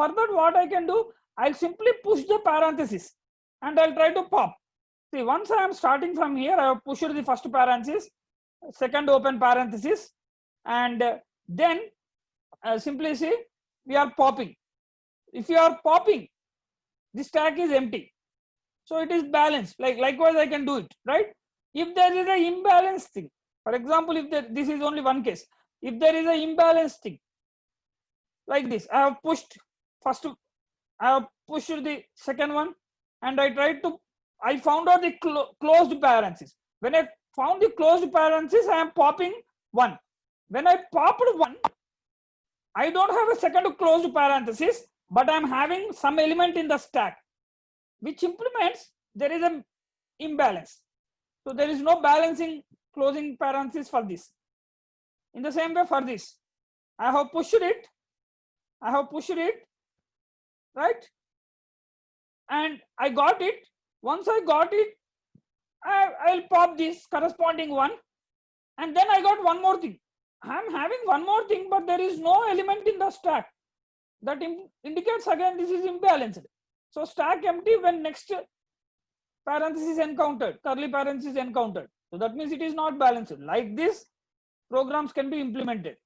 for that what I can do, I'll simply push the parenthesis and I'll try to pop. See, once I am starting from here, I have pushed the first parenthesis, second open parenthesis, and then simply see, we are popping. If you are popping, the stack is empty. So it is balanced. Likewise, I can do it, right? If there is an imbalanced thing, for example, if this is only one case, if there is an imbalanced thing, like this, I have pushed first, I have pushed the second one, and I found out the closed parenthesis. When I found the closed parenthesis, I am popping one. When I popped one, I don't have a second closed parenthesis, but I am having some element in the stack, which implements there is an imbalance. So there is no balancing closing parenthesis for this. In the same way for this, I have pushed it, right? And I got it. Once I got it, I'll pop this corresponding one, and then I got one more thing. I'm having one more thing, but there is no element in the stack. That indicates again this is imbalanced. So stack empty when next parenthesis encountered, curly parenthesis encountered. So that means it is not balanced. Like this, programs can be implemented.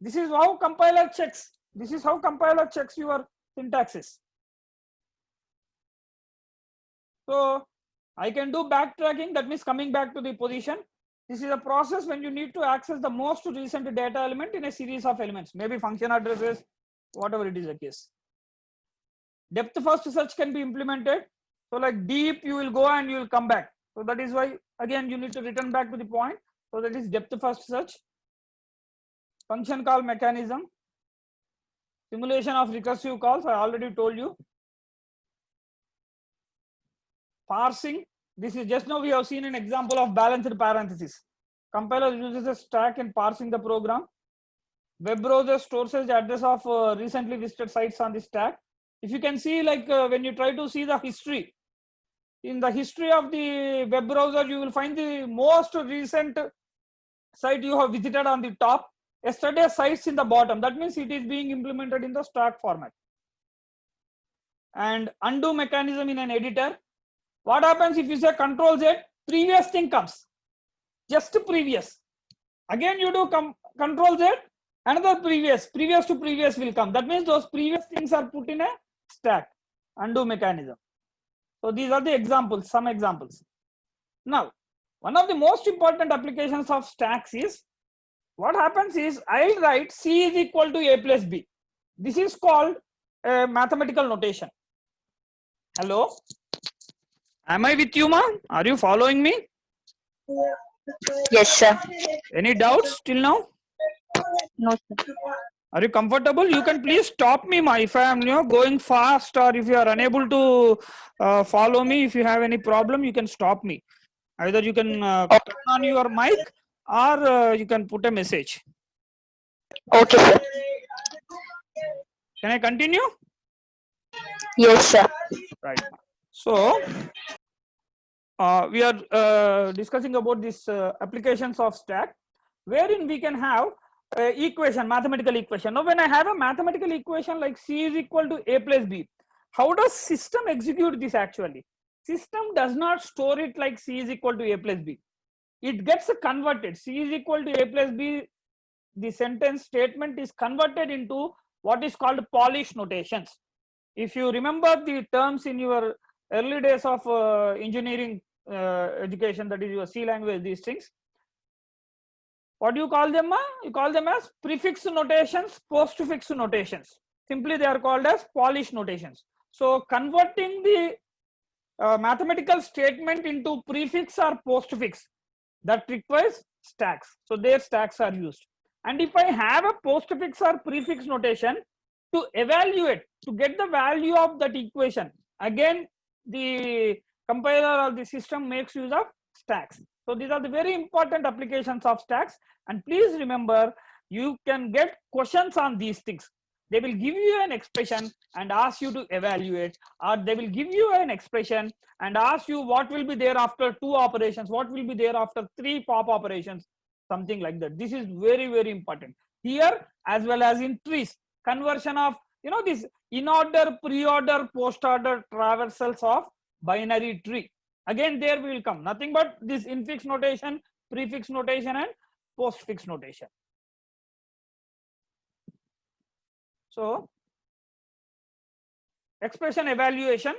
This is how compiler checks. This is how compiler checks your syntaxes. So I can do backtracking, that means coming back to the position. This is a process when you need to access the most recent data element in a series of elements, maybe function addresses, whatever it is the case. Depth first search can be implemented. So like deep, you will go and you will come back. So that is why again you need to return back to the point. So that is depth first search. Function call mechanism. Simulation of recursive calls, I already told you. Parsing. This is just now we have seen an example of balanced parenthesis. Compiler uses a stack in parsing the program. Web browser stores the address of recently visited sites on the stack. If you can see, like when you try to see the history, in the history of the web browser, you will find the most recent site you have visited on the top, yesterday's sites in the bottom. That means it is being implemented in the stack format. And undo mechanism in an editor. What happens if you say Control Z, previous thing comes, just previous. Again you do Control Z, another previous to previous will come. That means those previous things are put in a stack, undo mechanism. So these are the examples, some examples. Now, one of the most important applications of stacks is, what happens is I'll write C is equal to A plus B. This is called a mathematical notation. Hello? Am I with you, ma'am? Are you following me? Yes, sir. Any doubts till now? No, sir. Are you comfortable? You can please stop me, ma, if I am going fast, or if you are unable to follow me. If you have any problem, you can stop me. Either you can turn on your mic, or you can put a message. Okay, sir. Can I continue? Yes, sir. Right. So we are discussing about this applications of stack, wherein we can have equation, mathematical equation. Now when I have a mathematical equation like C is equal to A plus B, how does system execute this actually? System does not store it like C is equal to A plus B. It gets converted. C is equal to A plus B, the sentence statement is converted into what is called Polish notations. If you remember the terms in your early days of engineering education, that is your C language, these things, what do you call them? You call them as prefix notations, postfix notations. Simply they are called as Polish notations. So converting the mathematical statement into prefix or postfix, that requires stacks. So their stacks are used. And if I have a postfix or prefix notation to evaluate, to get the value of that equation, again the compiler or the system makes use of stacks. So these are the very important applications of stacks. And please remember, you can get questions on these things. They will give you an expression and ask you to evaluate, or they will give you an expression and ask you what will be there after 2 operations, what will be there after 3 pop operations, something like that. This is very, very important here as well as in trees. Conversion of You know this in order, pre-order, post-order traversals of binary tree. Again, there we will come. Nothing but this infix notation, prefix notation, and postfix notation. So, expression evaluation.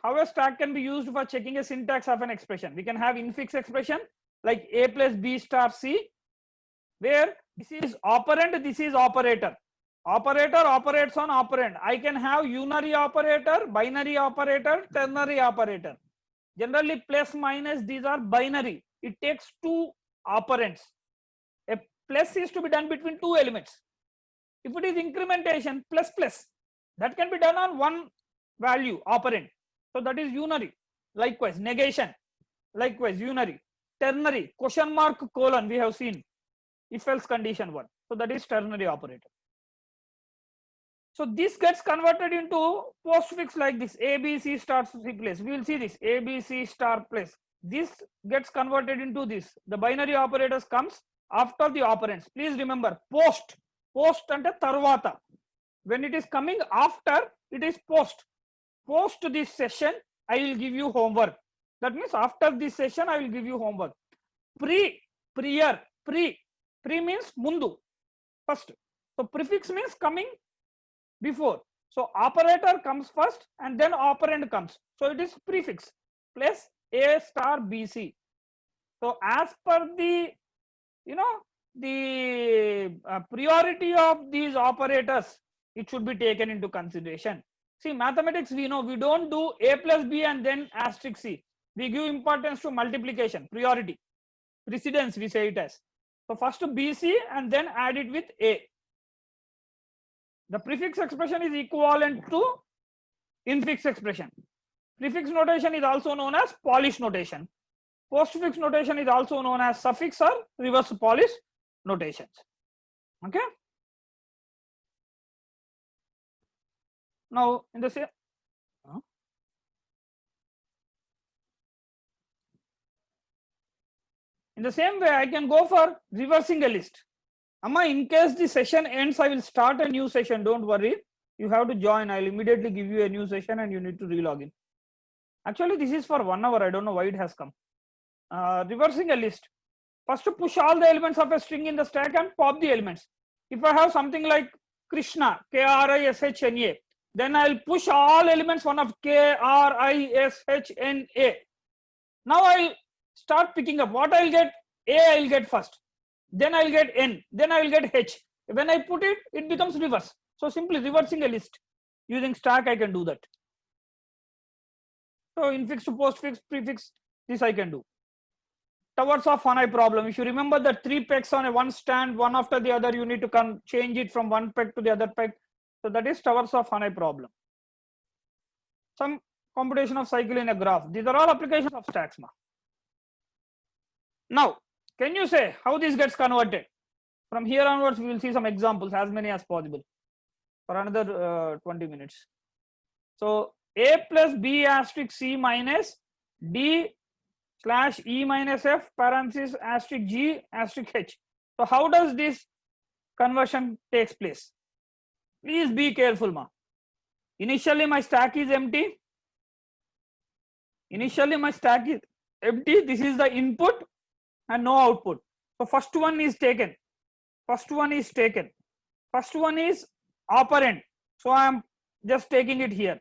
How a stack can be used for checking a syntax of an expression. We can have infix expression like a plus b star c, where this is operand, this is operator. Operator operates on operand. I can have unary operator, binary operator, ternary operator. Generally, plus minus, these are binary. It takes two operands. A plus is to be done between two elements. If it is incrementation, plus plus, that can be done on one value operand. So that is unary. Likewise, negation, likewise unary. Ternary, question mark colon, we have seen if else condition 1. So that is ternary operator. So this gets converted into postfix like this, ABC star C place. We will see this ABC star place. This gets converted into this. The binary operators comes after the operands. Please remember post ante tarvata. When it is coming after, it is post. Post this session, I will give you homework. That means after this session, I will give you homework. Pre means mundu, first. So prefix means coming before. So operator comes first and then operand comes. So it is prefix plus a star bc. So as per the, the priority of these operators, it should be taken into consideration. See, mathematics, we know we don't do a plus b and then asterisk c. We give importance to multiplication, priority, precedence, we say it as. So first bc and then add it with a. The prefix expression is equivalent to infix expression. Prefix notation is also known as Polish notation. Postfix notation is also known as suffix or reverse Polish notations. Okay. Now in the same way, I can go for reversing a list. Amma, in case the session ends, I will start a new session. Don't worry. You have to join. I will immediately give you a new session and you need to relog in. Actually, this is for 1 hour. I don't know why it has come. Reversing a list. First, to push all the elements of a string in the stack and pop the elements. If I have something like Krishna, Krishna, then I'll push all elements one of Krishna. Now I'll start picking up. What I'll get? A I'll get first. Then I'll get N. Then I will get H. When I put it, it becomes reverse. So simply reversing a list using stack, I can do that. So infix to postfix, prefix, this I can do. Towers of Hanai problem. If you remember the 3 pegs on a one stand, one after the other, you need to change it from one peg to the other peg. So that is Towers of Hanai problem. Some computation of cycle in a graph. These are all applications of stacks. Now, can you say how this gets converted? From here onwards, we will see some examples, as many as possible, for another 20 minutes. So a plus b asterisk c minus d slash e minus f parenthesis asterisk g asterisk h. So how does this conversion takes place? Please be careful, ma. Initially my stack is empty. This is the input and no output. So first one is taken. First one is operand. So I am just taking it here.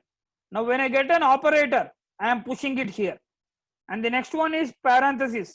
Now when I get an operator, I am pushing it here. And the next one is parenthesis.